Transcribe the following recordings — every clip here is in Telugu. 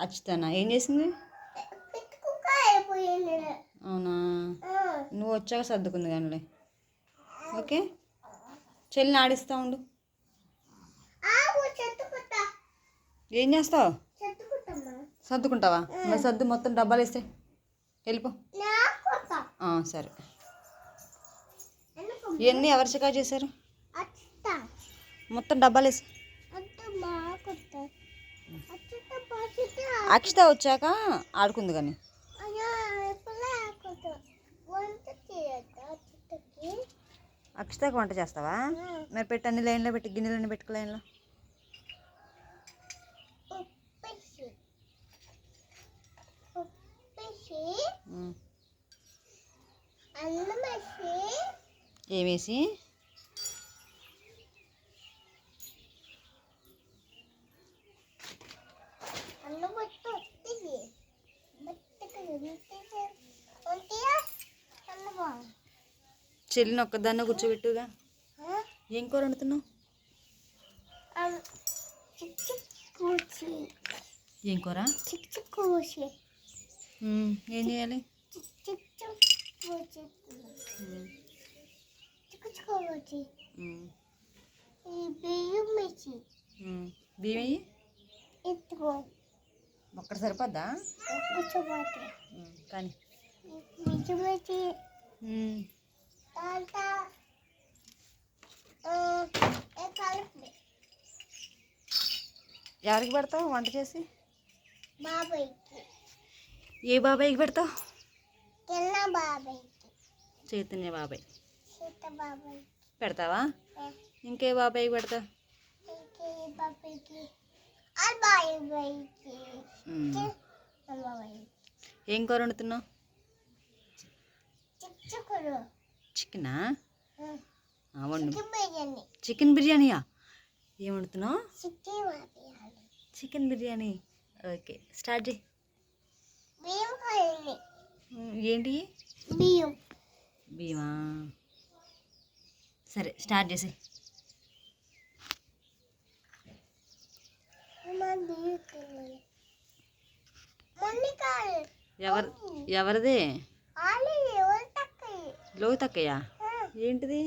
అచ్చుతానా ఏం చేసింది? అవునా, నువ్వు వచ్చాక సర్దుకుంది కానీ. ఓకే, చెల్లిని ఆడిస్తూ ఉండు. ఏం చేస్తావు? సర్దుకుంటావా? మరి సర్దు, మొత్తం డబ్బాలు వేస్తే వెళ్ళిపో. సరే. ఇవన్నీ ఎవరు చికా చేశారు? మొత్తం డబ్బాలు వేసి. అక్షిత వచ్చాక ఆడుకుంది కానీ. అక్షితకు వంట చేస్తావా? మరి పెట్టి అన్ని లైన్లో పెట్టి, గిన్నెలన్నీ పెట్టుకు లైన్లో. ఏమేసి? చెల్లిని ఒక్కదాన్ని కూర్చోబెట్టుగా. ఏం కూర వండుతున్నావు? ఏం కూర? ఏం చేయాలి? బియ్యం ఒక్కటి సరిపోద్దా? కానీ ఎవరికి పెడతావు వంట చేసి? ఏ బాబాయ్కి పెడతావు? చైతన్య బాబాయ్ పెడతావా? ఇంకే బాబాయ్కి పెడతావు? ఏం కూర వండుతున్నావు? చికెనా? వండు. చికెన్ బిర్యానీయా? ఏం వండుతున్నావు? చికెన్ బిర్యానీ. ఓకే, స్టార్ట్ చేయి. ఏంటి? బియ్యమా? సరే, స్టార్ట్ చేసి. ఎవరిది? లోతక్కయ్యా? ఏంటిది?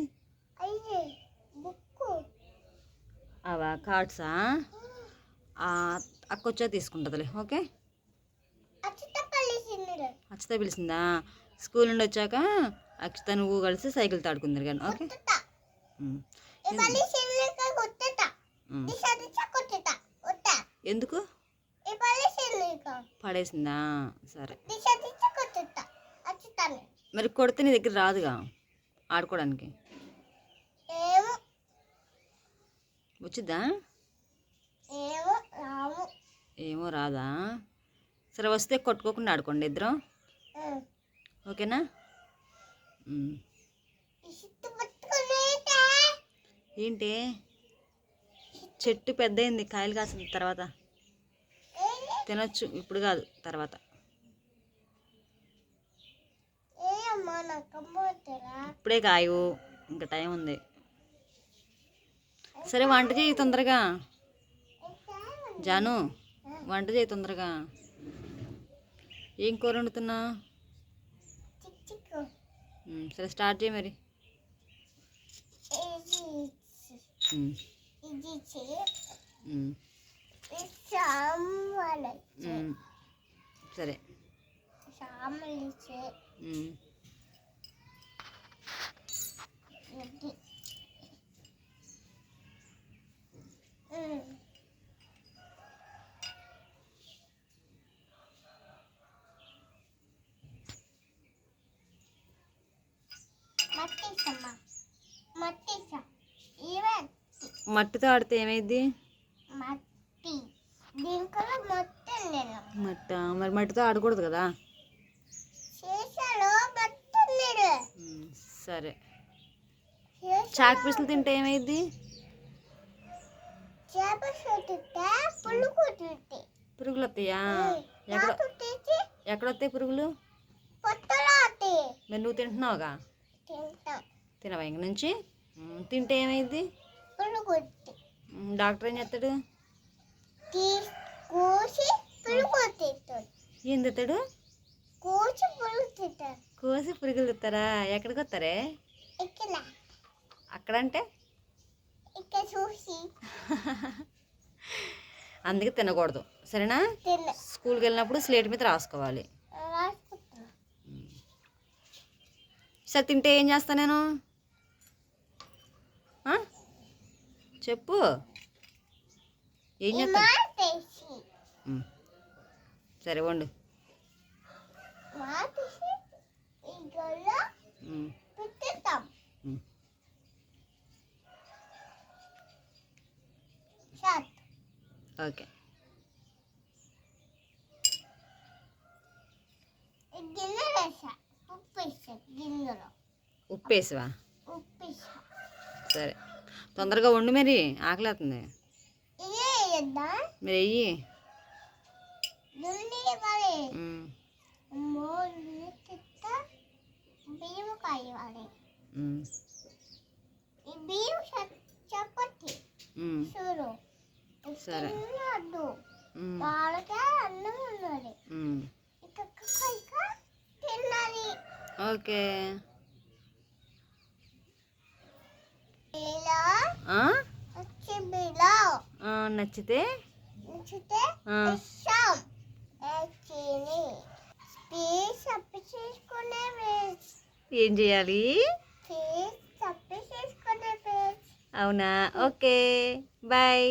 అవా కార్డ్సా? అక్కొచ్చా తీసుకుంటుందిలే. ఓకే, అక్షిత పిలిచిందా? స్కూల్ నుండి వచ్చాక అక్షిత నువ్వు కలిసి సైకిల్ తాడుకుందరు కానీ. ఓకే, ఎందుకు పడేసిందా? సరే, మరి కొడితే నీ దగ్గర రాదుగా ఆడుకోవడానికి. వచ్చిద్దా? ఏమో రాదా? సరే, వస్తే కొట్టుకోకుండా ఆడుకోండి ఇద్దరం. ఓకేనా? ఏంటి? చెట్టు పెద్ద అయింది, కాయలు కాసింది. తర్వాత తినొచ్చు, ఇప్పుడు కాదు, తర్వాత. ఇప్పుడే కాయు, ఇంకా టైం ఉంది. సరే, వంట చేయి తొందరగా. జాను, వంట చేయి తొందరగా. ఏం కూర వండుతున్నా? సరే, స్టార్ట్ చేయి మరి. సరే, మట్టితో ఆడితే ఏమైంది? మట్ట మరి మట్టితో ఆడకూడదు కదా. సరే, చాక్ పీసులు తింటే ఏమైంది? పురుగులు వస్తాయా? ఎక్కడొస్తాయి పురుగులు? మరి నువ్వు తింటున్నావుగా. తినవా ఇంక నుంచి? తింటే ఏమైంది? డాక్టర్ ఏం చేస్తాడు? ఎందుతాడు కోసి పురుగులు తిత్తారా? ఎక్కడికి వస్తారే? అక్కడంటే అందుకే తినకూడదు, సరేనా? స్కూల్కి వెళ్ళినప్పుడు స్లేట్ మీద రాసుకోవాలి. సరే తింటే ఏం చేస్తా నేను? చెప్పు, ఏం చేస్తా? సరే వండు. ఓకే. ఉప్పేసివా? సరే తొందరగా వండు, మరి ఆకలేస్తుంది. మరి వెయ్యి. సరే ఓకే. నచ్చితే ఏం చేయాలి? అవునా? Okay, bye.